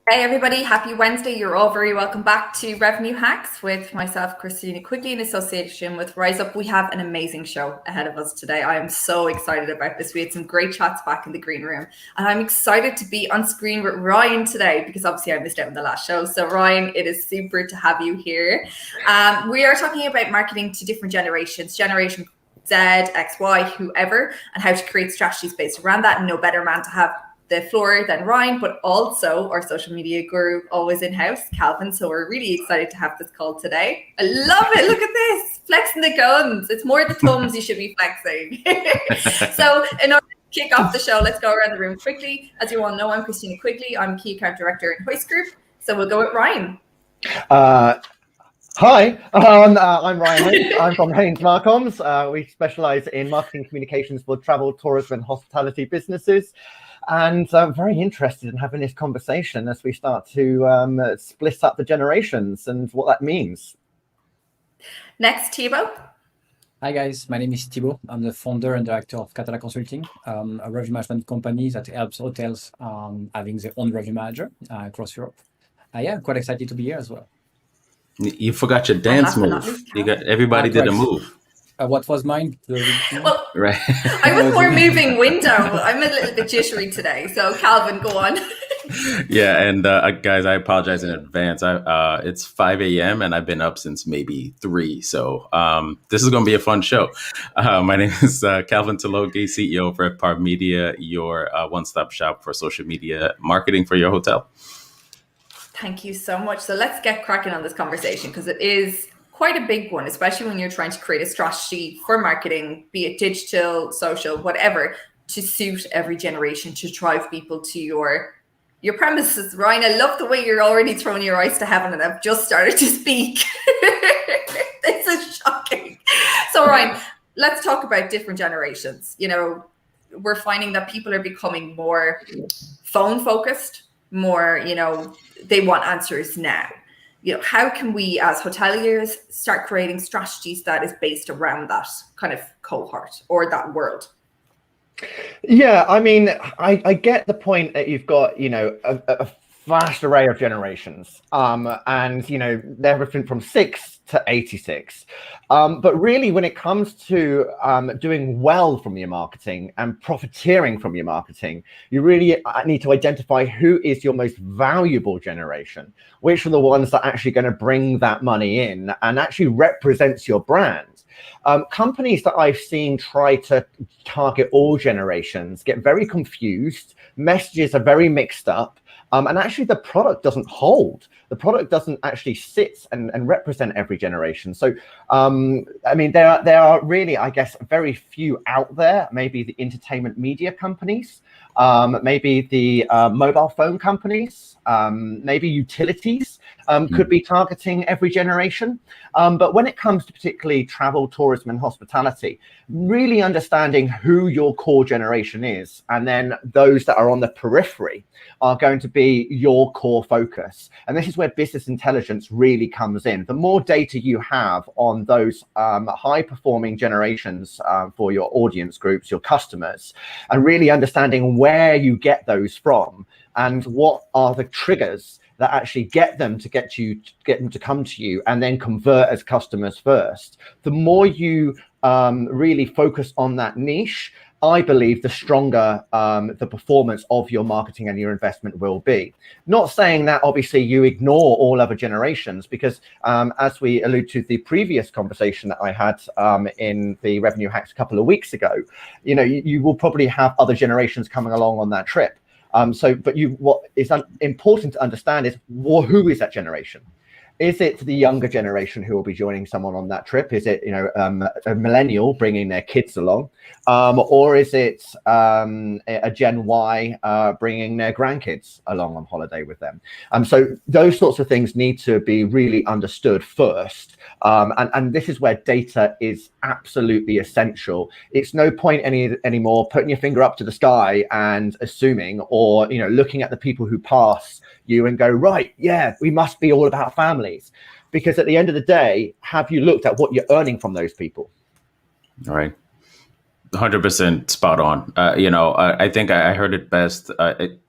Hey everybody, happy Wednesday. You're all very welcome back to Revenue Hacks with myself, Khristina, Quigley, in association with Rise Up. We have an amazing show ahead of us today. I am so excited about this. We had some great chats back in the green room, and I'm excited to be on screen with Ryan today because obviously I missed out on the last show. So Ryan, it is super to have you here. We are talking about marketing to different generations, Generation Z, X, Y, whoever, and how to create strategies based around that. And no better man to have the floor than Ryan, but also our social media guru, always in-house, Calvin. So we're really excited to have this call today. I love it. Look at this, flexing the guns. It's more the thumbs you should be flexing. So in order to kick off the show, let's go around the room quickly. As you all know, I'm Khristina Quigley. I'm Key Account Director in Hoist Group. So we'll go with Ryan. Hi, I'm Ryan Haynes. I'm from Haynes MarComs. We specialize in marketing communications for travel, tourism, and hospitality businesses. And I'm very interested in having this conversation as we start to split up the generations and what that means. Next, Thibault. Hi guys, my name is Thibault. I'm the founder and director of Catala Consulting, a revenue management company that helps hotels having their own revenue manager across Europe. Yeah, quite excited to be here as well. You forgot your dance move. You got everybody did a move. What was mine? Well, right. I was more moving window. I'm a little bit jittery today. So Calvin, go on. Yeah, and guys, I apologize in advance. It's 5 a.m. and I've been up since maybe 3. So this is going to be a fun show. My name is Calvin Tilokee, CEO of Revpar Media, your one-stop shop for social media marketing for your hotel. Thank you so much. So let's get cracking on this conversation because it is quite a big one, especially when you're trying to create a strategy for marketing, be it digital, social, whatever, to suit every generation, to drive people to your premises. Ryan, I love the way you're already throwing your eyes to heaven and I've just started to speak. This is shocking. So Ryan, let's talk about different generations. You know, we're finding that people are becoming more phone focused, more, you know, they want answers now. You know, how can we as hoteliers start creating strategies that is based around that kind of cohort or that world? Yeah, I mean, I get the point that you've got, you know, a vast array of generations, and, you know, they're everything from 6 to 86. But really, when it comes to doing well from your marketing and profiteering from your marketing, you really need to identify who is your most valuable generation, which are the ones that are actually going to bring that money in and actually represents your brand. Companies that I've seen try to target all generations get very confused. Messages are very mixed up. And actually the product doesn't hold. The product doesn't actually sit and represent every generation. So, I mean, there are really, I guess, very few out there, maybe the entertainment media companies, maybe the mobile phone companies, maybe utilities could be targeting every generation. But when it comes to particularly travel, tourism, and hospitality, really understanding who your core generation is, and then those that are on the periphery are going to be your core focus. And this is where business intelligence really comes in. The more data you have on those high performing generations for your audience groups, your customers, and really understanding where you get those from and what are the triggers that actually get them to come to you and then convert as customers first. The more you really focus on that niche, I believe the stronger the performance of your marketing and your investment will be. Not saying that obviously you ignore all other generations, because as we allude to the previous conversation that I had in the Revenue Hacks a couple of weeks ago, you will probably have other generations coming along on that trip. But what is important to understand is, who is that generation? Is it the younger generation who will be joining someone on that trip? Is it, a millennial bringing their kids along? Or is it a Gen Y bringing their grandkids along on holiday with them? So those sorts of things need to be really understood first. And this is where data is absolutely essential. It's no point anymore putting your finger up to the sky and assuming, or looking at the people who pass you and go, right, yeah, we must be all about families. Because at the end of the day, have you looked at what you're earning from those people? All right. 100% spot on. I think I heard it best,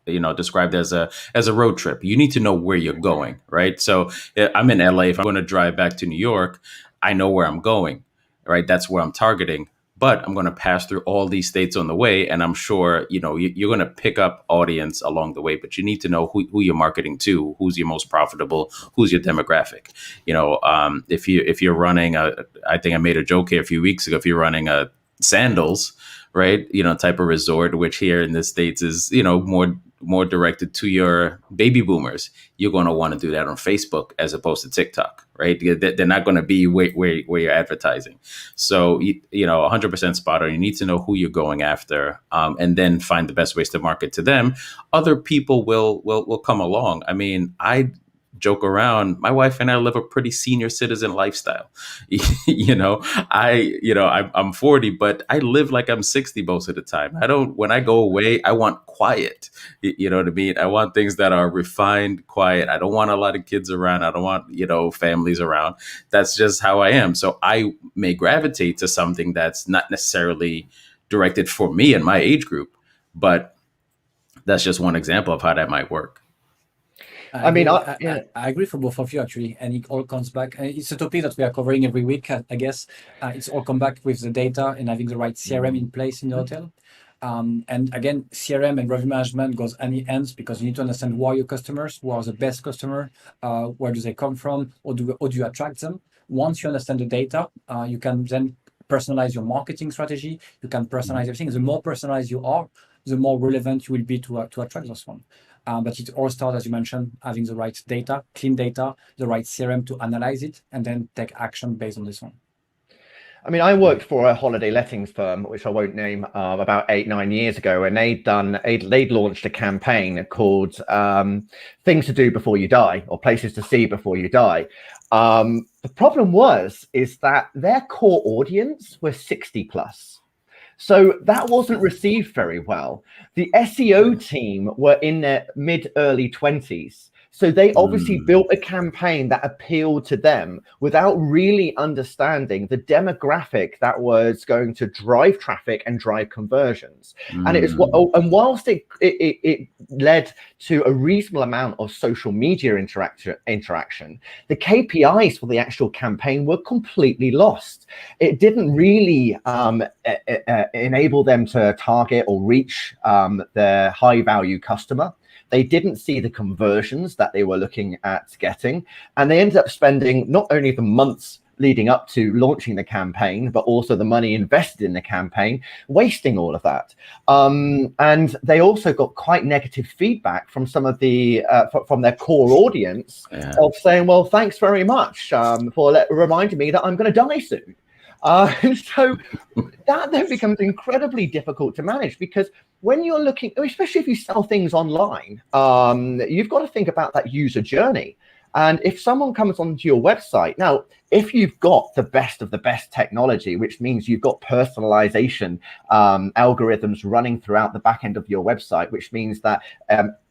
described as a road trip. You need to know where you're going, right? So I'm in LA. If I'm going to drive back to New York, I know where I'm going, right? That's where I'm targeting. But I'm going to pass through all these states on the way, and I'm sure you're going to pick up audience along the way. But you need to know who you're marketing to, who's your most profitable, who's your demographic. If you're running I think I made a joke here a few weeks ago. If you're running a sandals, right, type of resort, which here in the States is more directed to your baby boomers, you're going to want to do that on Facebook as opposed to TikTok, right? They're not going to be where you're advertising. So 100% spot on. You need to know who you're going after, and then find the best ways to market to them. Other people will come along. I mean, I joke around, my wife and I live a pretty senior citizen lifestyle. I'm 40, but I live like I'm 60 most of the time. When I go away, I want quiet. You know what I mean? I want things that are refined, quiet. I don't want a lot of kids around. I don't want, families around. That's just how I am. So I may gravitate to something that's not necessarily directed for me and my age group, but that's just one example of how that might work. I agree for both of you, actually, and it all comes back. It's a topic that we are covering every week, I guess. It's all come back with the data and having the right CRM in place in the hotel. And again, CRM and revenue management goes hand in hand, because you need to understand who are your customers, who are the best customer, where do they come from, or do you attract them. Once you understand the data, you can then personalize your marketing strategy. You can personalize everything. The more personalized you are, the more relevant you will be to attract those ones. But it all starts, as you mentioned, having the right data, clean data, the right CRM to analyze it, and then take action based on this one. I mean, I worked for a holiday lettings firm, which I won't name, about 8-9 years ago, and they'd launched a campaign called "Things to Do Before You Die" or "Places to See Before You Die." The problem is that their core audience was 60 plus. So that wasn't received very well. The SEO team were in their mid-early 20s. So they obviously built a campaign that appealed to them without really understanding the demographic that was going to drive traffic and drive conversions. And whilst it led to a reasonable amount of social media interaction, the KPIs for the actual campaign were completely lost. It didn't really enable them to target or reach their high value customer. They didn't see the conversions that they were looking at getting, and they ended up spending not only the months leading up to launching the campaign, but also the money invested in the campaign, wasting all of that. And they also got quite negative feedback from some of the from their core audience of saying, well, thanks very much for reminding me that I'm going to die soon. So that then becomes incredibly difficult to manage, because when you're looking, especially if you sell things online, you've got to think about that user journey. And if someone comes onto your website, now, if you've got the best of the best technology, which means you've got personalization algorithms running throughout the back end of your website, which means that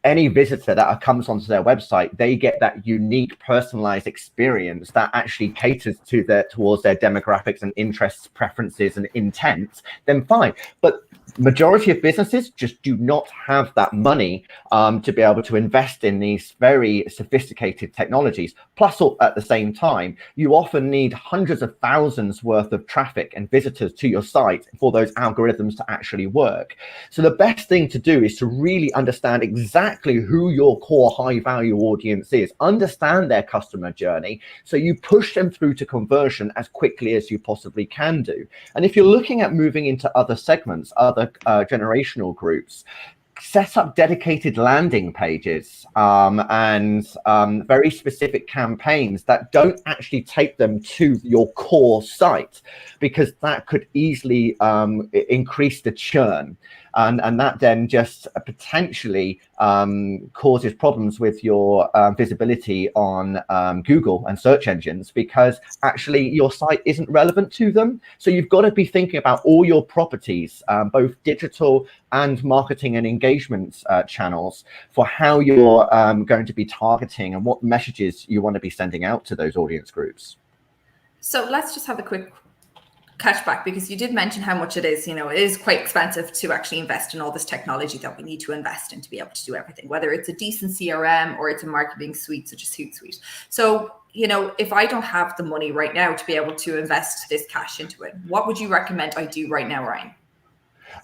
any visitor that comes onto their website, they get that unique personalized experience that actually caters to towards their demographics and interests, preferences and intent, then fine. But majority of businesses just do not have that money to be able to invest in these very sophisticated technologies. Plus, at the same time, you often often need hundreds of thousands worth of traffic and visitors to your site for those algorithms to actually work. So the best thing to do is to really understand exactly who your core high value audience is, understand their customer journey, so you push them through to conversion as quickly as you possibly can do. And if you're looking at moving into other segments, other generational groups, set up dedicated landing pages and very specific campaigns that don't actually take them to your core site, because that could easily increase the churn. And that then just potentially causes problems with your visibility on Google and search engines, because actually your site isn't relevant to them. So you've got to be thinking about all your properties, both digital and marketing and engagement channels, for how you're going to be targeting and what messages you want to be sending out to those audience groups. So let's just have a quick cashback, because you did mention how much it is. You know, it is quite expensive to actually invest in all this technology that we need to invest in to be able to do everything, whether it's a decent CRM or it's a marketing suite such as Hootsuite. So, you know, if I don't have the money right now to be able to invest this cash into it, what would you recommend I do right now, Ryan?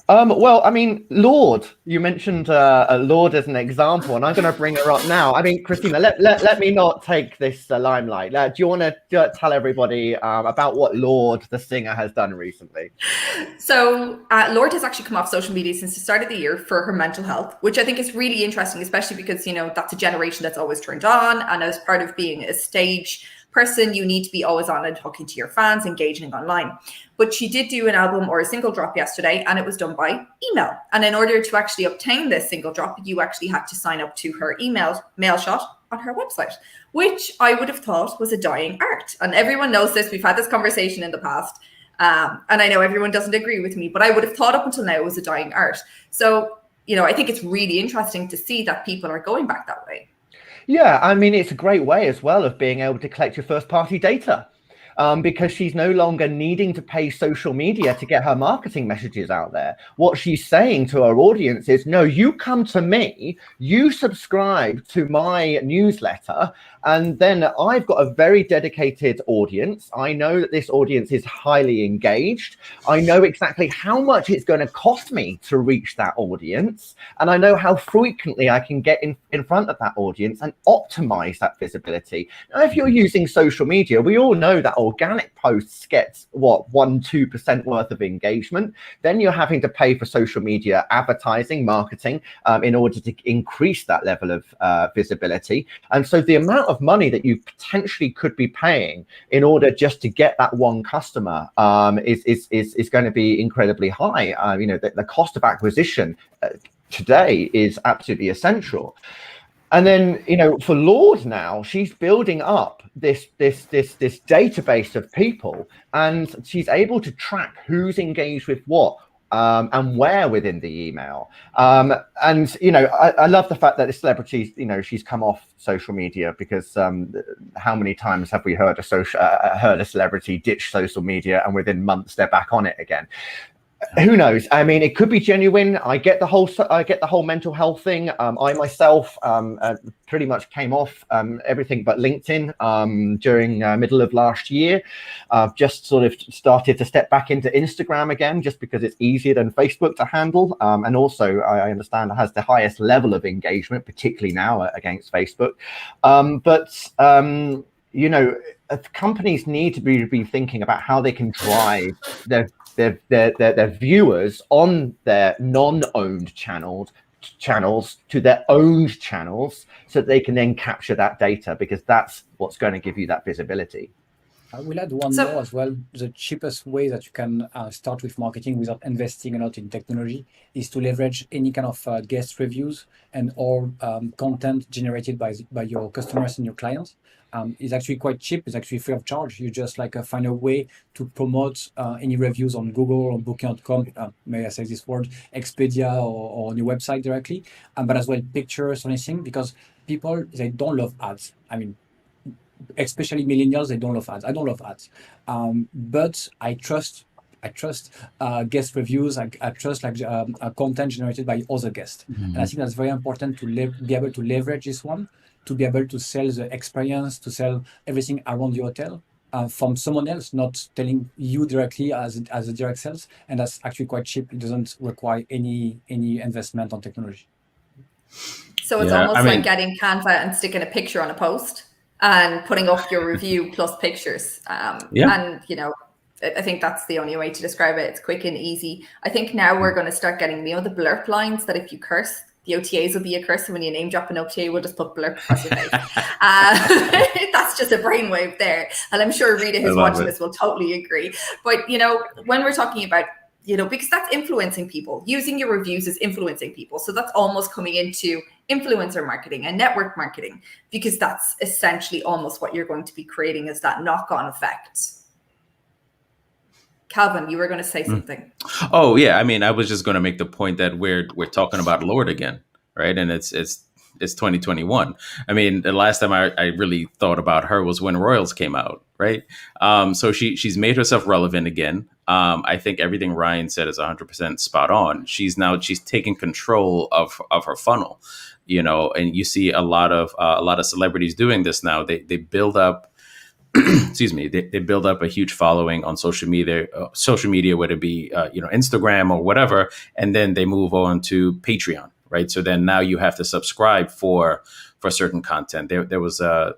Well, I mean, Lord, you mentioned Lord as an example, and I'm going to bring her up now. I mean, Khristina, let me not take this limelight. Do you want to tell everybody about what Lord, the singer, has done recently? So Lord has actually come off social media since the start of the year for her mental health, which I think is really interesting, especially because, you know, that's a generation that's always turned on. And as part of being a stage person, you need to be always on and talking to your fans, engaging online. But she did do an album or a single drop yesterday, and it was done by email. And in order to actually obtain this single drop, you actually had to sign up to her mail shot on her website, which I would have thought was a dying art. And everyone knows this. We've had this conversation in the past. And I know everyone doesn't agree with me, but I would have thought up until now it was a dying art. So, you know, I think it's really interesting to see that people are going back that way. Yeah, I mean, it's a great way as well of being able to collect your first party data. Because she's no longer needing to pay social media to get her marketing messages out there. What she's saying to her audience is, no, you come to me, you subscribe to my newsletter, and then I've got a very dedicated audience. I know that this audience is highly engaged. I know exactly how much it's going to cost me to reach that audience. And I know how frequently I can get in front of that audience and optimize that visibility. Now, if you're using social media, we all know that organic posts get 1-2% worth of engagement. Then you're having to pay for social media advertising, marketing, in order to increase that level of visibility. And so the amount of money that you potentially could be paying in order just to get that one customer is going to be incredibly high. You know, the cost of acquisition today is absolutely essential. And then, you know, for Lord now, she's building up this database of people, and she's able to track who's engaged with what and where within the email. And, you know, I love the fact that the celebrity, you know, she's come off social media, because how many times have we heard a celebrity ditch social media and within months they're back on it again? Who knows? I mean, it could be genuine. I get the whole mental health thing. I myself pretty much came off everything but LinkedIn during middle of last year. I've just sort of started to step back into Instagram again, just because it's easier than Facebook to handle. And also, I understand it has the highest level of engagement, particularly now against Facebook. You know, companies need to be thinking about how they can drive their viewers on their non-owned channels to their owned channels, so that they can then capture that data, because that's what's going to give you that visibility. I will add one more as well. The cheapest way that you can start with marketing without investing a lot in technology is to leverage any kind of guest reviews and or content generated by your customers and your clients. It's actually quite cheap. It's actually free of charge. You just find a way to promote any reviews on Google or Booking.com, may I say this word, Expedia, or on your website directly, but as well pictures or anything, because people, they don't love ads. I mean, especially millennials, they don't love ads. I don't love ads, but I trust guest reviews. I trust content generated by other guests, and I think that's very important to be able to leverage this one, to be able to sell the experience, to sell everything around the hotel, from someone else, not telling you directly as a direct sales, and that's actually quite cheap. It doesn't require any investment on technology. So it's almost like getting Canva and sticking a picture on a post and putting up your review plus pictures. And, you know, I think that's the only way to describe it. It's quick and easy. I think now we're going to start getting, you know, the blurb lines that if you curse, the OTAs will be a curse. And when you name drop an OTA, we'll just put blurb across your face. That's just a brainwave there. And I'm sure Rita, who's watching this, will totally agree. But, you know, when we're talking about, you know, because that's influencing people, using your reviews is influencing people. So that's almost coming into influencer marketing and network marketing, because that's essentially almost what you're going to be creating, is that knock-on effect. Calvin, you were going to say something. Oh yeah, I mean, I was just going to make the point that we're talking about Lorde again, right? And it's 2021. I mean, the last time I really thought about her was when Royals came out, right? So she's made herself relevant again. I think everything Ryan said is 100% spot on. She's taking control of her funnel, you know, and you see a lot of celebrities doing this now. They build up. Excuse me, they build up a huge following on social media, whether it be, you know, Instagram or whatever. And then they move on to Patreon, right? So then now you have to subscribe for certain content. There was a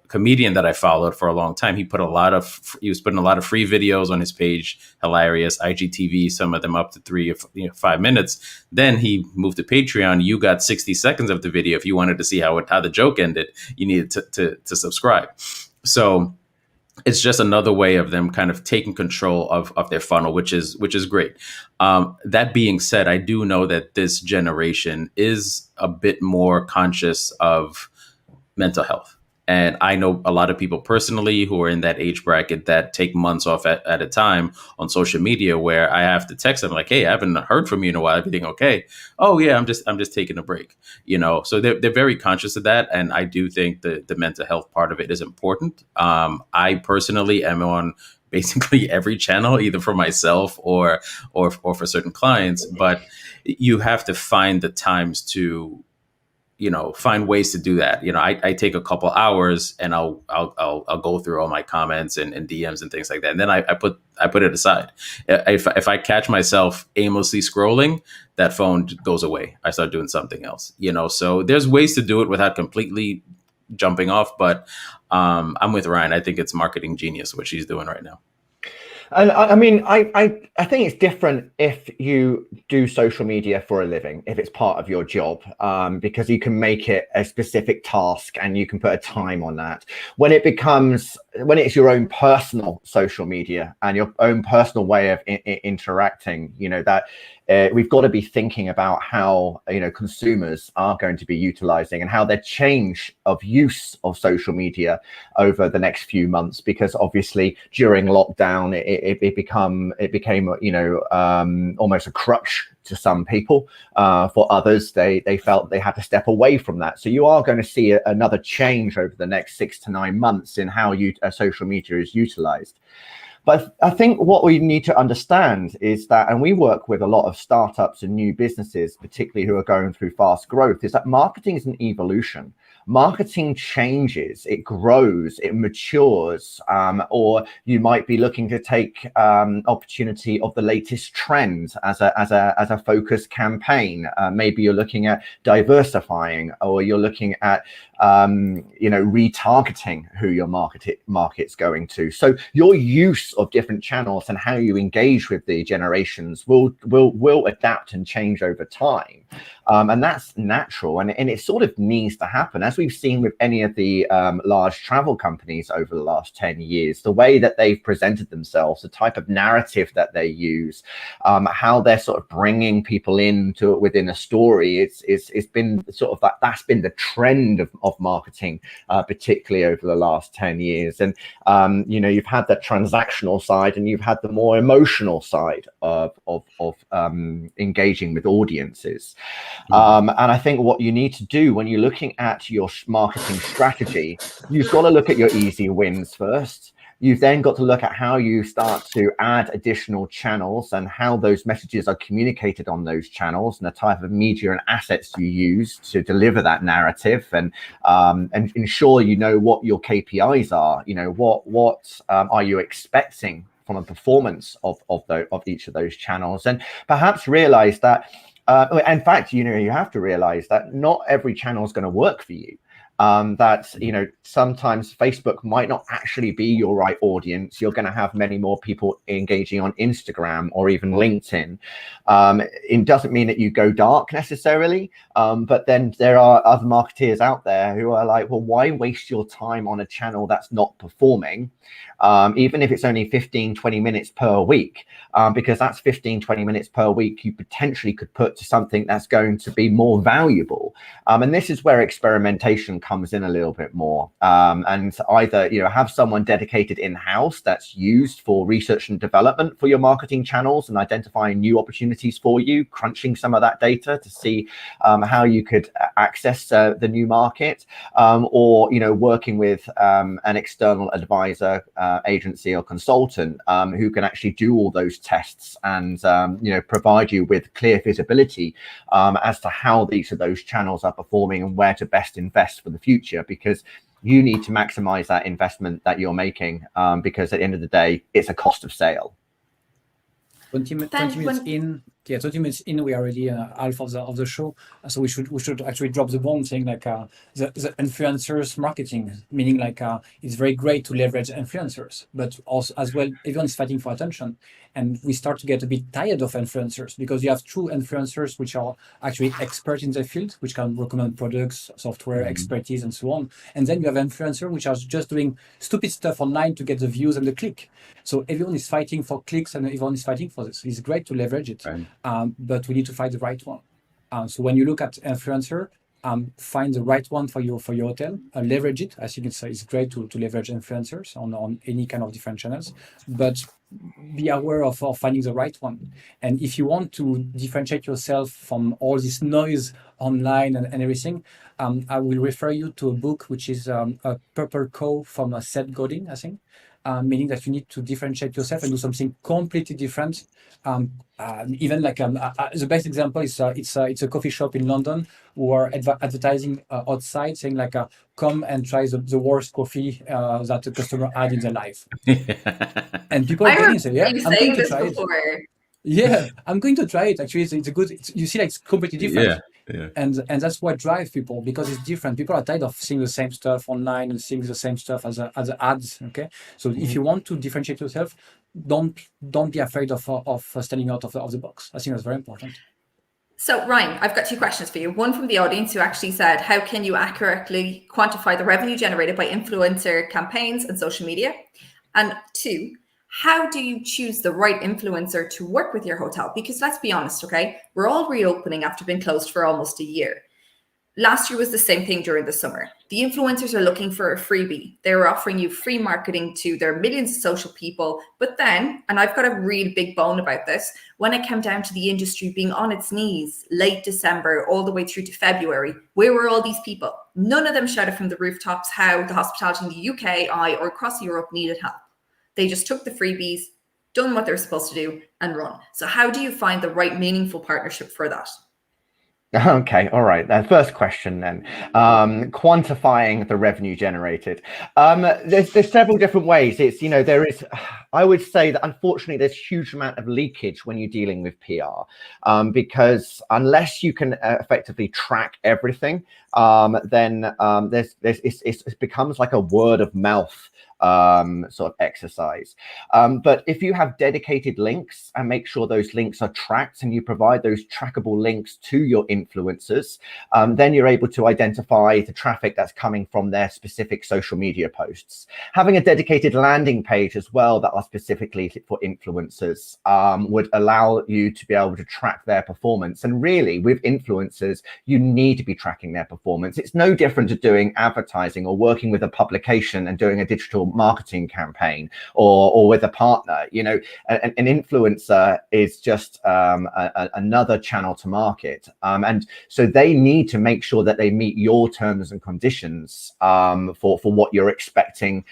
comedian that I followed for a long time. He was putting a lot of free videos on his page, hilarious, IGTV, some of them up to 3 or 5 minutes. Then he moved to Patreon. You got 60 seconds of the video. If you wanted to see how the joke ended, you needed to subscribe. So it's just another way of them kind of taking control of their funnel, which is great. That being said, I do know that this generation is a bit more conscious of mental health. And I know a lot of people personally who are in that age bracket that take months off at a time on social media, where I have to text them like, "Hey, I haven't heard from you in a while. Everything okay?" "Oh yeah, I'm just taking a break." You know, so they're very conscious of that, and I do think the mental health part of it is important. I personally am on basically every channel, either for myself or for certain clients, but you have to find the times to, you know, find ways to do that. You know, I take a couple hours and I'll go through all my comments and DMs and things like that. And then I put it aside. If I catch myself aimlessly scrolling, that phone goes away. I start doing something else, you know? So there's ways to do it without completely jumping off. But I'm with Ryan. I think it's marketing genius what she's doing right now. And I mean, I think it's different if you do social media for a living, if it's part of your job, because you can make it a specific task and you can put a time on that. When it's your own personal social media and your own personal way of interacting, you know, that we've got to be thinking about how, you know, consumers are going to be utilizing and how their change of use of social media over the next few months, because obviously during lockdown it became you know, almost a crutch to some people. For others, they felt they had to step away from that. So you are going to see another change over the next 6 to 9 months in how social media is utilized. But I think what we need to understand is that, and we work with a lot of startups and new businesses, particularly who are going through fast growth, is that marketing is an evolution. Marketing changes, it grows, it matures, or you might be looking to take opportunity of the latest trends as a focused campaign. Maybe you're looking at diversifying, or you're looking at you know, retargeting who your market's going to. So your use of different channels and how you engage with the generations will adapt and change over time. And that's natural, and it sort of needs to happen, as we've seen with any of the large travel companies over the last 10 years. The way that they've presented themselves, the type of narrative that they use, how they're sort of bringing people into within a story, it's been sort of that's been the trend of marketing, particularly over the last 10 years. And you know, you've had that transactional side and you've had the more emotional side of engaging with audiences. And I think what you need to do when you're looking at your marketing strategy, you've got to look at your easy wins first. You've then got to look at how you start to add additional channels and how those messages are communicated on those channels and the type of media and assets you use to deliver that narrative, and ensure you know what your KPIs are. You know, what are you expecting from a performance of each of those channels, and perhaps realize that in fact, you know, you have to realize that not every channel is going to work for you. That, you know, sometimes Facebook might not actually be your right audience. You're going to have many more people engaging on Instagram or even LinkedIn. It doesn't mean that you go dark necessarily, but then there are other marketeers out there who are like, well, why waste your time on a channel that's not performing, even if it's only 15-20 minutes per week, because that's 15-20 minutes per week you potentially could put to something that's going to be more valuable. And this is where experimentation comes in a little bit more, and either, you know, have someone dedicated in-house that's used for research and development for your marketing channels and identifying new opportunities for you, crunching some of that data to see how you could access the new market, or, you know, working with an external advisor, agency or consultant who can actually do all those tests and you know, provide you with clear visibility as to how each of those channels are performing and where to best invest for the future, because you need to maximize that investment that you're making, because at the end of the day, it's a cost of sale. 20 minutes in, yeah, 20 minutes in, we are already half of the show. So we should actually drop the bomb, saying like the influencers marketing, meaning like it's very great to leverage influencers, but also as well, everyone is fighting for attention. And we start to get a bit tired of influencers, because you have true influencers which are actually experts in their field, which can recommend products, software, expertise, and so on. And then you have influencers which are just doing stupid stuff online to get the views and the click. So everyone is fighting for clicks and everyone is fighting for this. It's great to leverage it, right. But we need to find the right one. So when you look at influencer, find the right one for your hotel, leverage it. I think it's great to leverage influencers on any kind of different channels, but be aware of finding the right one. And if you want to differentiate yourself from all this noise online and everything, I will refer you to a book which is a Purple Cow from Seth Godin, I think. Meaning that you need to differentiate yourself and do something completely different. Even like the best example is it's a coffee shop in London who are advertising outside, saying like, come and try the worst coffee that the customer had in their life. And people are getting say, yeah, I'm going to try it. Yeah, I'm going to try it. Actually, it's a good. You see, like it's completely different. Yeah. Yeah. And that's what drives people, because it's different. People are tired of seeing the same stuff online and seeing the same stuff as ads. Okay, so if you want to differentiate yourself, don't be afraid of standing out of the box. I think that's very important. So Ryan, I've got two questions for you. One from the audience who actually said, how can you accurately quantify the revenue generated by influencer campaigns and social media? And two, how do you choose the right influencer to work with your hotel? Because let's be honest, okay, we're all reopening after being closed for almost a year. Last year was the same thing during the summer. The influencers are looking for a freebie. They were offering you free marketing to their millions of social people. But then, and I've got a real big bone about this, when it came down to the industry being on its knees, late December, all the way through to February, where were all these people? None of them shouted from the rooftops how the hospitality in the UK, or across Europe needed help. They just took the freebies, done what they're supposed to do, and run. So how do you find the right meaningful partnership for that? Okay, all right. First question then, quantifying the revenue generated. There's several different ways. It's, you know, there is, I would say that unfortunately there's a huge amount of leakage when you're dealing with PR, because unless you can effectively track everything, then it becomes like a word of mouth sort of exercise. But if you have dedicated links and make sure those links are tracked and you provide those trackable links to your influencers, then you're able to identify the traffic that's coming from their specific social media posts. Having a dedicated landing page as well that are specifically for influencers would allow you to be able to track their performance. And really, with influencers, you need to be tracking their performance. It's no different to doing advertising or working with a publication and doing a digital marketing campaign or with a partner. You know, an influencer is just another channel to market, and so they need to make sure that they meet your terms and conditions for what you're expecting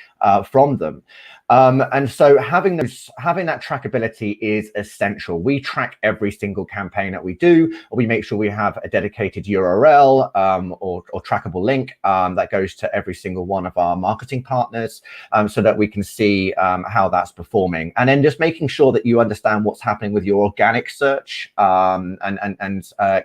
from them. And so having that trackability is essential. We track every single campaign that we do. We make sure we have a dedicated URL or trackable link that goes to every single one of our marketing partners so that we can see how that's performing. And then just making sure that you understand what's happening with your organic search and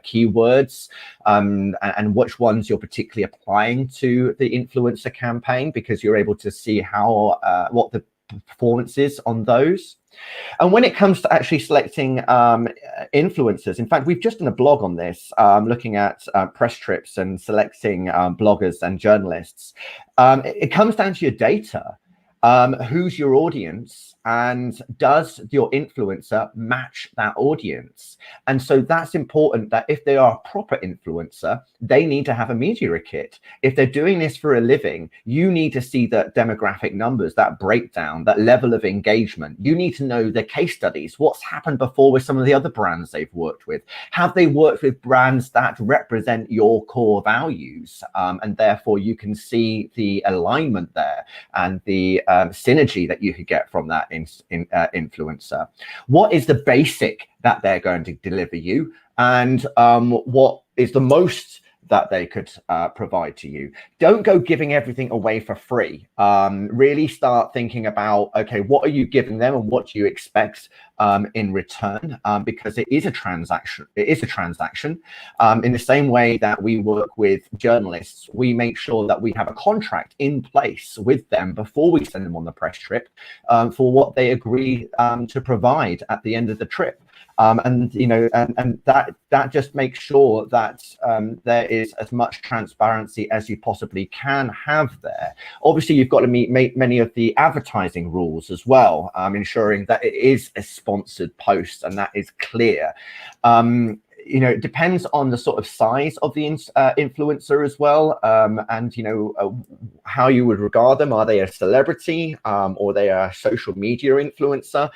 keywords and which ones you're particularly applying to the influencer campaign, because you're able to see how what the performances on those. And when it comes to actually selecting influencers, in fact, we've just done a blog on this, looking at press trips and selecting bloggers and journalists. It comes down to your data. Who's your audience, and does your influencer match that audience? And so that's important, that if they are a proper influencer, they need to have a media kit. If they're doing this for a living, you need to see the demographic numbers, that breakdown, that level of engagement. You need to know the case studies, what's happened before with some of the other brands they've worked with. Have they worked with brands that represent your core values? And therefore you can see the alignment there and the synergy that you could get from that influencer. What is the basic that they're going to deliver you, and what is the most that they could provide to you? Don't go giving everything away for free. Really start thinking about, okay, what are you giving them and what do you expect in return? Because it is a transaction. It is a transaction. In the same way that we work with journalists, we make sure that we have a contract in place with them before we send them on the press trip for what they agree to provide at the end of the trip. And you know, and that just makes sure that there is as much transparency as you possibly can have there. Obviously, you've got to meet many of the advertising rules as well, ensuring that it is a sponsored post and that is clear. You know, it depends on the sort of size of the influencer as well, and you know how you would regard them. Are they a celebrity or are they a social media influencer?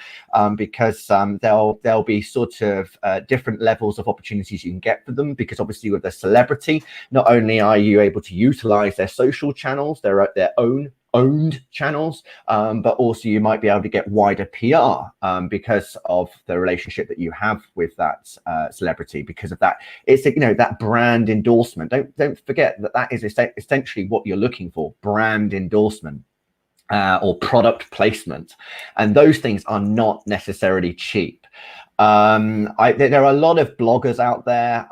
Because there'll be sort of different levels of opportunities you can get for them. Because obviously with a celebrity, not only are you able to utilize their social channels, their owned channels, but also you might be able to get wider PR because of the relationship that you have with that celebrity. Because of that, it's, you know, that brand endorsement. Don't forget that is essentially what you're looking for: brand endorsement or product placement, and those things are not necessarily cheap. There are a lot of bloggers out there,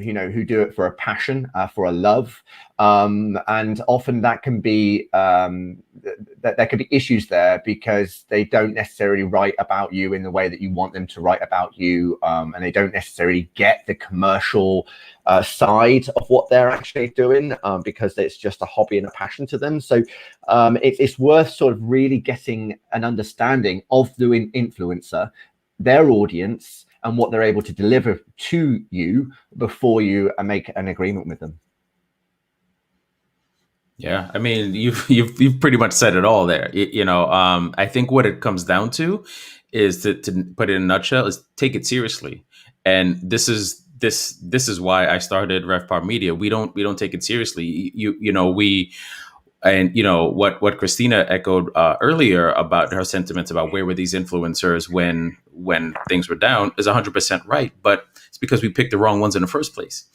you know, who do it for a passion, for a love, and often that can be that there could be issues there because they don't necessarily write about you in the way that you want them to write about you, and they don't necessarily get the commercial side of what they're actually doing because it's just a hobby and a passion to them. So it's worth sort of really getting an understanding of the influencer, their audience, and what they're able to deliver to you before you make an agreement with them. Yeah, I mean, you've pretty much said it all there. You know, I think what it comes down to is to put it in a nutshell is take it seriously, and this is why I started Revpar Media. We don't take it seriously. You know, and you know what Khristina echoed earlier about her sentiments about where were these influencers when things were down is 100% right, but it's because we picked the wrong ones in the first place.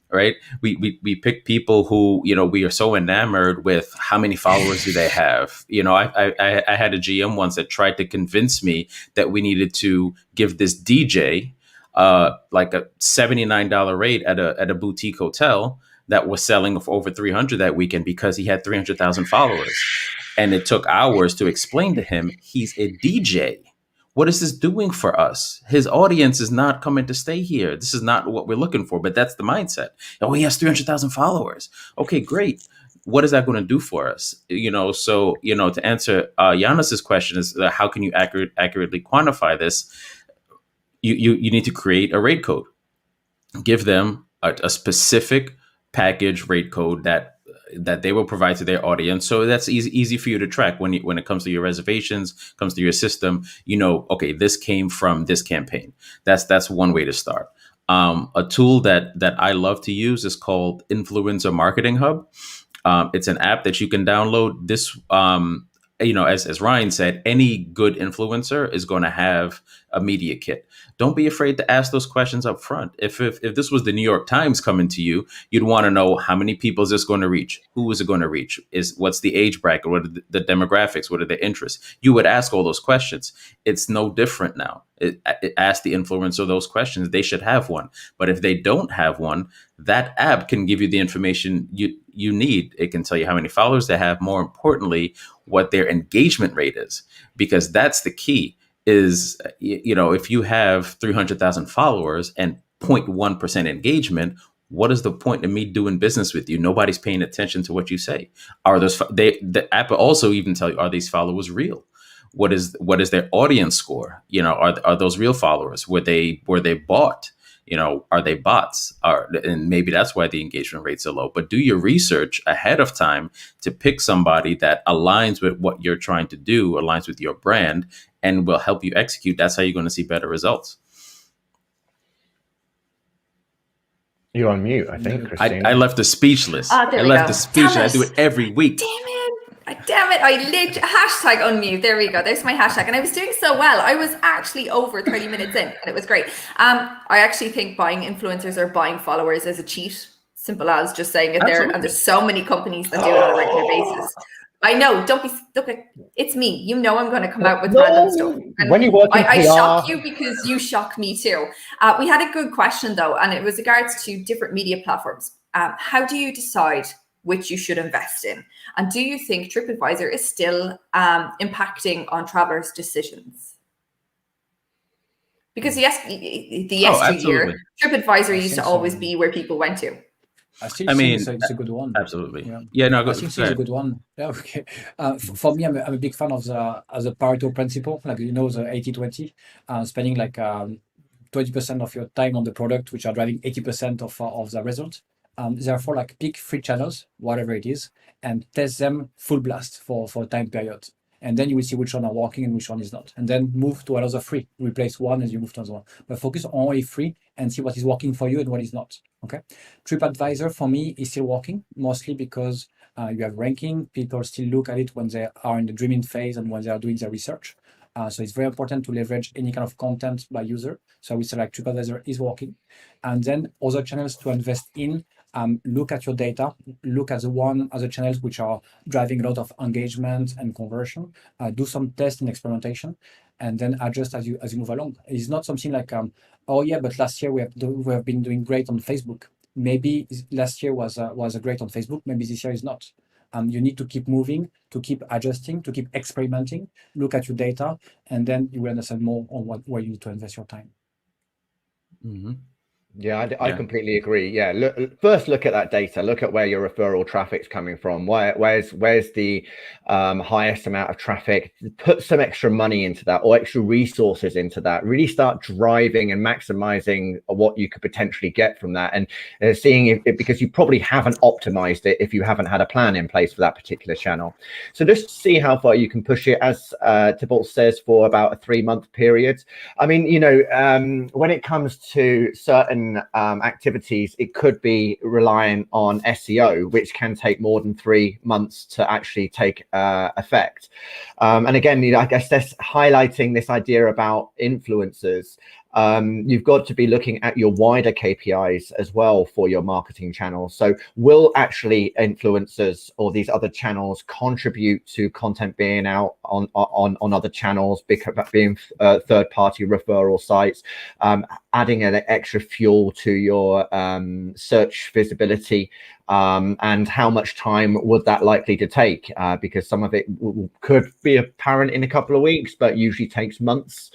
Right? We pick people who, you know, we are so enamored with how many followers do they have. You know, I had a GM once that tried to convince me that we needed to give this DJ like a $79 rate at a boutique hotel that was selling for over 300 that weekend because he had 300,000 followers. And it took hours to explain to him he's a DJ. What is this doing for us? His audience is not coming to stay here. This is not what we're looking for, but that's the mindset. Oh, he has 300,000 followers. Okay, great. What is that going to do for us? You know, so, you know, to answer Giannis's question is how can you accurately quantify this? You need to create a rate code. Give them a specific package rate code that they will provide to their audience. So that's easy for you to track when it comes to your reservations, comes to your system. You know, okay, this came from this campaign. That's one way to start. A tool that I love to use is called Influencer Marketing Hub. It's an app that you can download. This as Ryan said, any good influencer is going to have a media kit. Don't be afraid to ask those questions up front. If this was the New York Times coming to you, you'd want to know, how many people is this going to reach? Who is it going to reach? What's the age bracket? What are the demographics? What are the interests? You would ask all those questions. It's no different now. Ask the influencer those questions. They should have one. But if they don't have one, that app can give you the information you need. It can tell you how many followers they have. More importantly, what their engagement rate is, because that's the key. Is, if you have 300,000 followers and 0.1% engagement, what is the point of me doing business with you? Nobody's paying attention to what you say. Are those the app will also even tell you, are these followers real? What is their audience score? Are those real followers? Were they bought? Are they bots? And maybe that's why the engagement rates are low. But do your research ahead of time to pick somebody that aligns with what you're trying to do, aligns with your brand, and will help you execute. That's how you're going to see better results. You're on mute, I think, Khristina. I left the speechless. I left the speechless. I do it every week. Damn it. I lit hashtag unmute. There we go. There's my hashtag. And I was doing so well. I was actually over 30 minutes in and it was great. I actually think buying influencers or buying followers is a cheat. Simple as just saying it there. And there's so many companies that do it on a regular basis. I know. Don't be stupid. It's me. I'm going to come out with random stuff. And when you work in I PR, shock you because you shock me too. We had a good question though, and it was regards to different media platforms. How do you decide which you should invest in? And do you think TripAdvisor is still impacting on travelers' decisions? Because the yesteryear, TripAdvisor used to always be where people went to. I think it's a good one. Absolutely. I think it's a good one. Yeah, okay. For me, I'm a big fan of the Pareto principle, the 80-20, spending 20% of your time on the product, which are driving 80% of the result. Therefore, pick 3 channels, whatever it is, and test them full blast for a time period. And then you will see which one are working and which one is not. And then move to another 3. Replace one as you move to another one. But focus on only 3 and see what is working for you and what is not. Okay. TripAdvisor for me is still working, mostly because you have ranking. People still look at it when they are in the dreaming phase and when they are doing their research. So it's very important to leverage any kind of content by user. So I would say TripAdvisor is working. And then other channels to invest in. Look at your data, look at the other channels which are driving a lot of engagement and conversion, do some test and experimentation, and then adjust as you move along. It's not something but last year we have been doing great on Facebook. Maybe last year was great on Facebook, maybe this year is not. You need to keep moving, to keep adjusting, to keep experimenting, look at your data, and then you will understand more on where you need to invest your time. Mm-hmm. Yeah, I completely agree. Yeah, first look at that data. Look at where your referral traffic's coming from. Where's the highest amount of traffic? Put some extra money into that or extra resources into that. Really start driving and maximizing what you could potentially get from that, and seeing if because you probably haven't optimized it if you haven't had a plan in place for that particular channel. So just see how far you can push it, as Thibault says, for about a 3-month period. I mean, when it comes to certain activities, it could be relying on SEO, which can take more than 3 months to actually take effect. And again, I guess that's highlighting this idea about influencers. You've got to be looking at your wider KPIs as well for your marketing channels. So will actually influencers or these other channels contribute to content being out on other channels, being third-party referral sites, adding an extra fuel to your search visibility, and how much time would that likely to take? Because some of it could be apparent in a couple of weeks, but usually takes months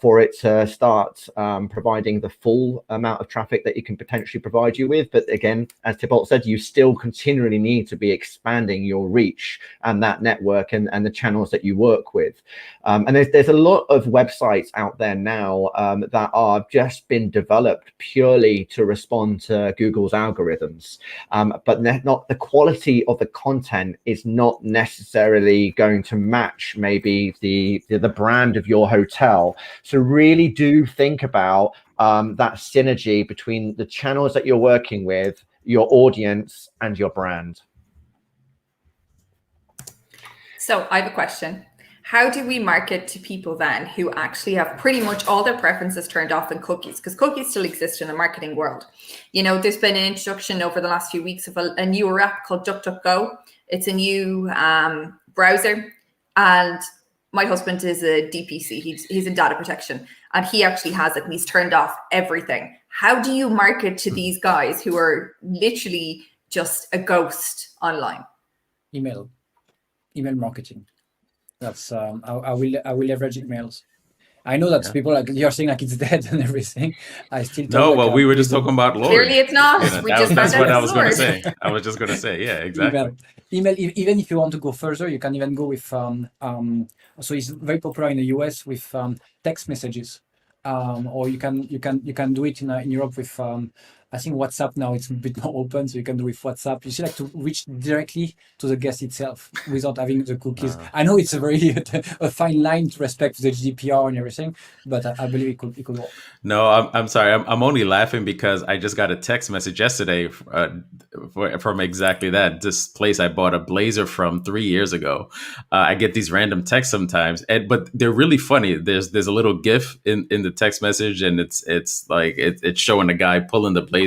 for it to start providing the full amount of traffic that it can potentially provide you with. But again, as Thibault said, you still continually need to be expanding your reach and that network and the channels that you work with. And there's a lot of websites out there now that are just been developed purely to respond to Google's algorithms. But not the quality of the content is not necessarily going to match maybe the brand of your hotel. So really do think about that synergy between the channels that you're working with, your audience, and your brand. So I have a question. How do we market to people then who actually have pretty much all their preferences turned off in cookies? Because cookies still exist in the marketing world. You know, there's been an introduction over the last few weeks of a newer app called DuckDuckGo. It's a new browser, and my husband is a DPC. He's in data protection, and he actually has it, and he's turned off everything. How do you market to these guys who are literally just a ghost online? Email marketing. That's I will leverage emails. I know that people like you're saying like it's dead and everything. I still we were just talking about Lord. Clearly, it's not. That's what I was going to say. I was just going to say, yeah, exactly. Email. Even if you want to go further, you can even go with so it's very popular in the US with text messages, or you can do it in Europe with I think WhatsApp now it's a bit more open, so you can do with WhatsApp. You see, like to reach directly to the guest itself without having the cookies. I know it's a very a fine line to respect the GDPR and everything, but I believe it could work. No, I'm sorry. I'm only laughing because I just got a text message yesterday from exactly that. This place I bought a blazer from 3 years ago. I get these random texts sometimes, but they're really funny. There's a little GIF in the text message, and it's like it's showing a guy pulling the blazer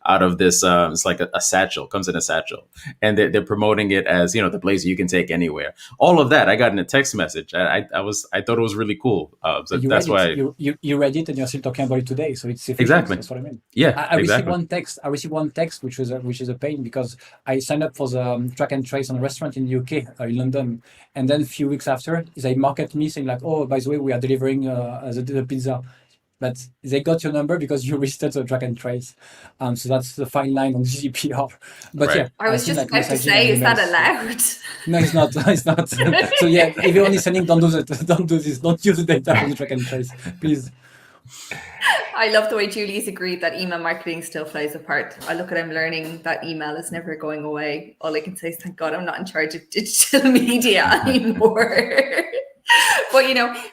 out of this. It's like a satchel, comes in a satchel, and they're promoting it as the blazer you can take anywhere. All of that I got in a text message. I thought it was really cool. So that's why you read it and you're still talking about it today. So it's exactly that's what I mean. Yeah, I received one text. Which is a pain because I signed up for the track and trace on a restaurant in the UK, in London, and then a few weeks after they market me saying like, oh, by the way, we are delivering the pizza. But they got your number because you registered the track and trace. So that's the fine line on GDPR. But right. yeah, I was just about to say, is that allowed? No, it's not. It's not. So yeah, if you're only sending, don't do that. Don't do this. Don't use the data from the track and trace, please. I love the way Julie's agreed that email marketing still plays a part. I look at him learning that email is never going away. All I can say is, thank God I'm not in charge of digital media anymore. But,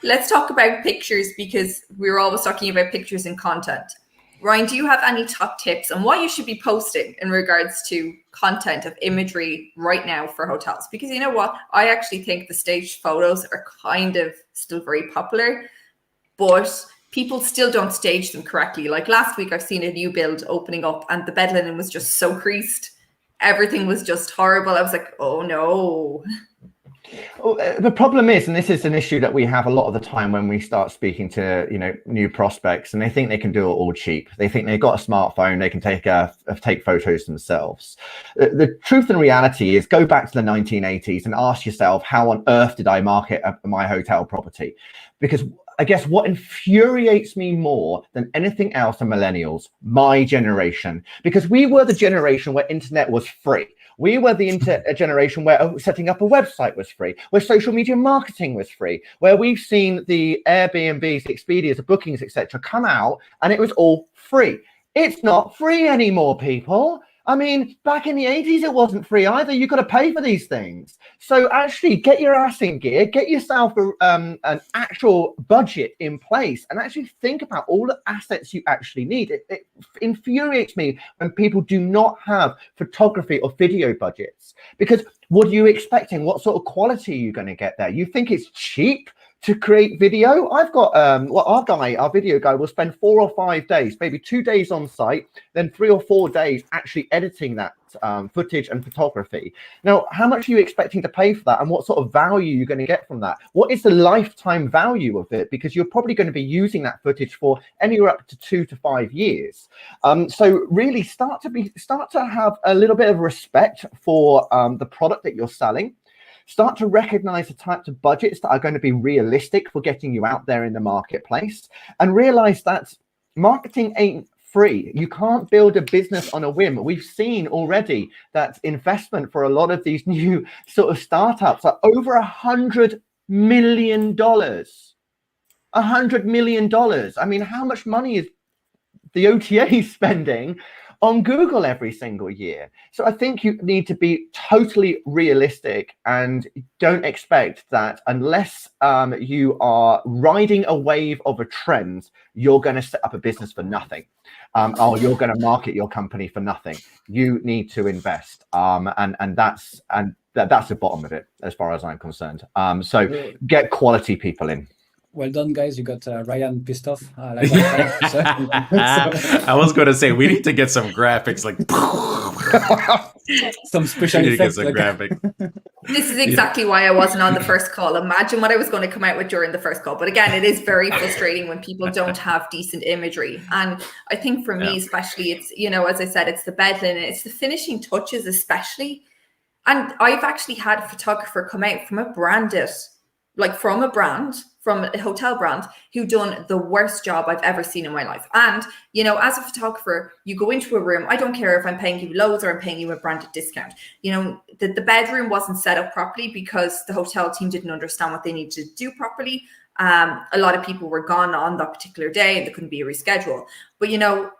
let's talk about pictures because we were always talking about pictures and content. Ryan, do you have any top tips on what you should be posting in regards to content of imagery right now for hotels? Because you know what? I actually think the staged photos are kind of still very popular, but people still don't stage them correctly. Like last week, I've seen a new build opening up and the bed linen was just so creased. Everything was just horrible. I was like, oh no. Well, the problem is, and this is an issue that we have a lot of the time when we start speaking to new prospects, and they think they can do it all cheap. They think they've got a smartphone, they can take photos themselves. The truth and reality is, go back to the 1980s and ask yourself, how on earth did I market my hotel property? Because I guess what infuriates me more than anything else are millennials, my generation, because we were the generation where internet was free. We were the generation where setting up a website was free, where social media marketing was free, where we've seen the Airbnbs, the Expedias, the bookings, etc. come out, and it was all free. It's not free anymore, people. I mean, back in the 80s, it wasn't free either. You got to pay for these things. So actually get your ass in gear, get yourself an actual budget in place, and actually think about all the assets you actually need. It infuriates me when people do not have photography or video budgets, because what are you expecting? What sort of quality are you going to get there? You think it's cheap to create video? I've got our video guy will spend 4 or 5 days, maybe 2 days on site, then 3 or 4 days actually editing that footage and photography. Now, how much are you expecting to pay for that, and what sort of value you're going to get from that? What is the lifetime value of it? Because you're probably going to be using that footage for anywhere up to 2 to 5 years. So really start to have a little bit of respect for the product that you're selling. Start to recognize the types of budgets that are going to be realistic for getting you out there in the marketplace, and realize that marketing ain't free. You can't build a business on a whim. We've seen already that investment for a lot of these new sort of startups are over $100 million. $100 million. I mean, how much money is the OTA spending on Google every single year? So I think you need to be totally realistic and don't expect that unless you are riding a wave of a trend, you're going to set up a business for nothing, or you're going to market your company for nothing. You need to invest, and That's the bottom of it, as far as I'm concerned. So get quality people in. Well done, guys. You got Ryan pissed off. Like last time. I was going to say, we need to get some graphics, like some special we need to get effects. some Like... graphic. This is exactly why I wasn't on the first call. Imagine what I was going to come out with during the first call. But again, it is very frustrating when people don't have decent imagery. And I think for me, especially, it's, you know, as I said, it's the bed linen, it's the finishing touches, especially. And I've actually had a photographer come out from a branded, like from a brand, from a hotel brand, who done the worst job I've ever seen in my life. And, you know, as a photographer, you go into a room, I don't care if I'm paying you loads or I'm paying you a branded discount. You know, the bedroom wasn't set up properly because the hotel team didn't understand what they needed to do properly. A lot of people were gone on that particular day and there couldn't be a reschedule. But, you know,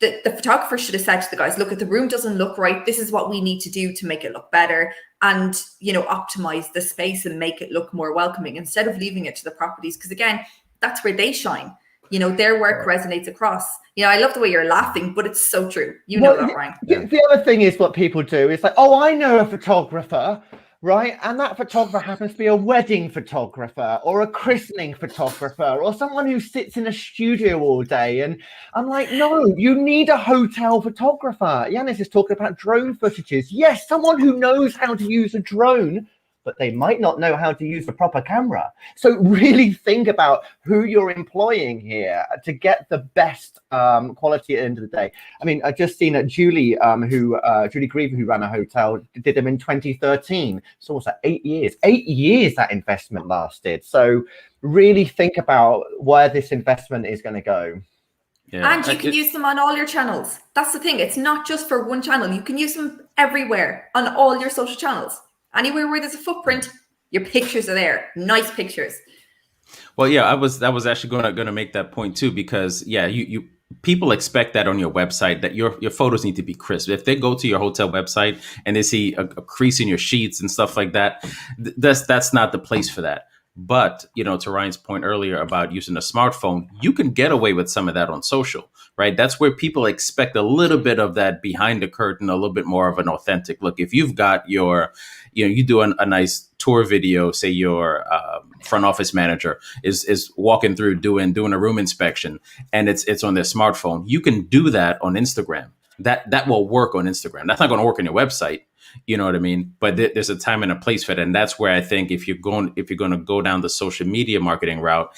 the photographer should have said to the guys, look, if the room doesn't look right, this is what we need to do to make it look better and, you know, optimize the space and make it look more welcoming instead of leaving it to the properties. Because again, that's where they shine. You know, their work resonates across. You know, I love the way you're laughing, but it's so true. You know that, Ryan. The other thing is what people do is like, oh, I know a photographer, right? And that photographer happens to be a wedding photographer or a christening photographer or someone who sits in a studio all day. And I'm like, no, you need a hotel photographer. Yanis is talking about drone footages. Yes, someone who knows how to use a drone, but they might not know how to use the proper camera. So really think about who you're employing here to get the best quality at the end of the day. I mean, I just seen Julie, Julie Griever, who ran a hotel, did them in 2013. So what's that, 8 years? 8 years that investment lasted. So really think about where this investment is going to go. Yeah. And you can use them on all your channels. That's the thing. It's not just for one channel. You can use them everywhere on all your social channels. Anywhere where there's a footprint, your pictures are there. Nice pictures. Well, yeah, I was actually going to make that point too, because you people expect that on your website that your photos need to be crisp. If they go to your hotel website and they see a crease in your sheets and stuff like that, that's not the place for that. But, you know, to Ryan's point earlier about using a smartphone, you can get away with some of that on social, right? That's where people expect a little bit of that behind the curtain, a little bit more of an authentic look. If you've got your, you know, you do a nice tour video, say your front office manager is walking through doing a room inspection and it's on their smartphone, you can do that on Instagram. That will work on Instagram. That's not going to work on your website. You know what I mean? But there's a time and a place for that. And that's where I think if you're going to go down the social media marketing route,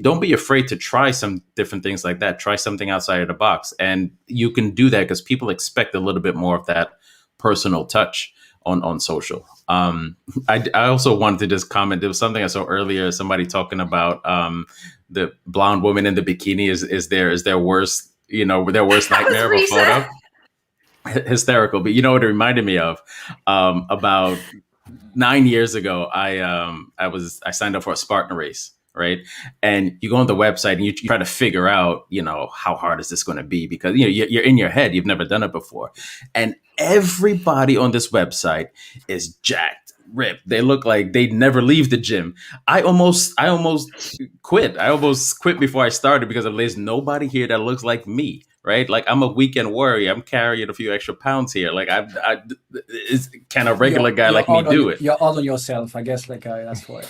don't be afraid to try some different things like that. Try something outside of the box. And you can do that because people expect a little bit more of that personal touch on social. I also wanted to just comment. There was something I saw earlier, somebody talking about the blonde woman in the bikini is their worst, you know, their worst nightmare of a photo. Hysterical. But you know what it reminded me of? About 9 years ago, I signed up for a Spartan race, right? And you go on the website and you try to figure out, you know, how hard is this going to be? Because, you know, you're in your head, you've never done it before. And everybody on this website is jacked, ripped. They look like they never leave the gym. I almost quit. I almost quit before I started because there's nobody here that looks like me. Right? Like I'm a weekend warrior. I'm carrying a few extra pounds here. Like can a regular guy like me do it? You're all on yourself, I guess. Like that's why.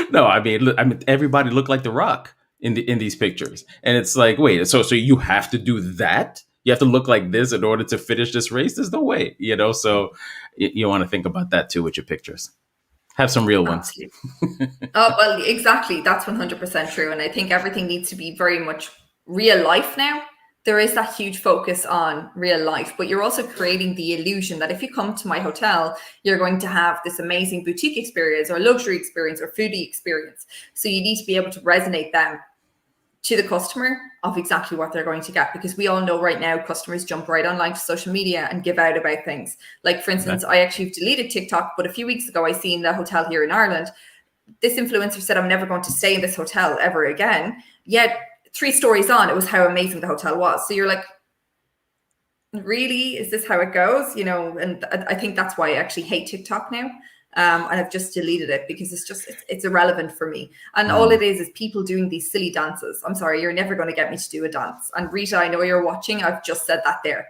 No, I mean, everybody looked like The Rock in these pictures, and it's like, wait, so you have to do that? You have to look like this in order to finish this race? There's no way, you know. So you want to think about that too with your pictures. Have some real ones. Oh well, exactly. That's 100% true, and I think everything needs to be very much real life now. There is that huge focus on real life, but you're also creating the illusion that if you come to my hotel, you're going to have this amazing boutique experience or luxury experience or foodie experience. So you need to be able to resonate them to the customer of exactly what they're going to get, because we all know right now customers jump right online to social media and give out about things. Like, for instance, I actually have deleted TikTok, but a few weeks ago I seen the hotel here in Ireland. This influencer said, I'm never going to stay in this hotel ever again. Yet 3 stories on, it was how amazing the hotel was. So you're like, really? Is this how it goes? You know, and I think that's why I actually hate TikTok now. And I've just deleted it because it's irrelevant for me. And all it is people doing these silly dances. I'm sorry, you're never going to get me to do a dance. And Rita, I know you're watching. I've just said that there.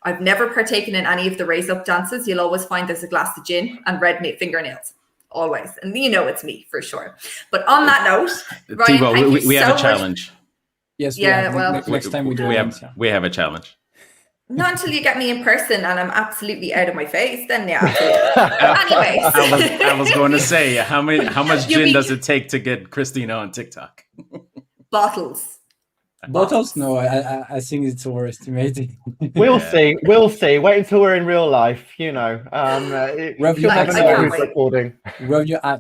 I've never partaken in any of the raise up dances. You'll always find there's a glass of gin and red fingernails. Always. And you know it's me for sure. But on that note, Ryan, Thibault, thank you we have so a challenge. Yes. Yeah, well, next time we do we have a challenge. Not until you get me in person and I'm absolutely out of my face, then yeah. Anyways. I was going to say, how much gin does it take to get Khristina on TikTok? Bottles. Bottles? No, I think it's overestimated. We'll see. We'll see. Wait until we're in real life. You know, Review never know who's recording.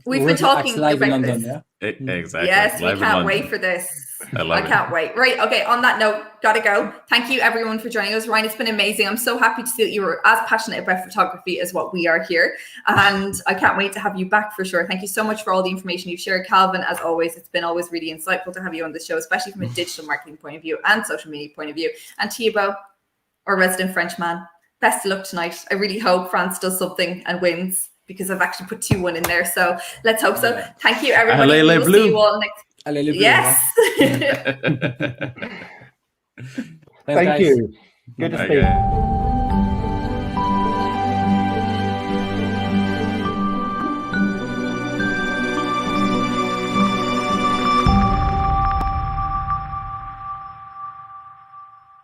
We've been talking live in about London, this. yeah? Exactly. Yes, Live we can't wait for this. I can't wait. Right. Okay. On that note, gotta go. Thank you everyone for joining us. Ryan, it's been amazing. I'm so happy to see that you were as passionate about photography as what we are here. And I can't wait to have you back for sure. Thank you so much for all the information you've shared. Calvin, as always, it's been always really insightful to have you on the show, especially from a digital marketing point of view and social media point of view. And Thibault, our resident Frenchman, best of luck tonight. I really hope France does something and wins, because I've actually put 2-1 in there. So let's hope so. Thank you, everybody. Allez, We'll see you all next. Yes. Thank you. Good to see you.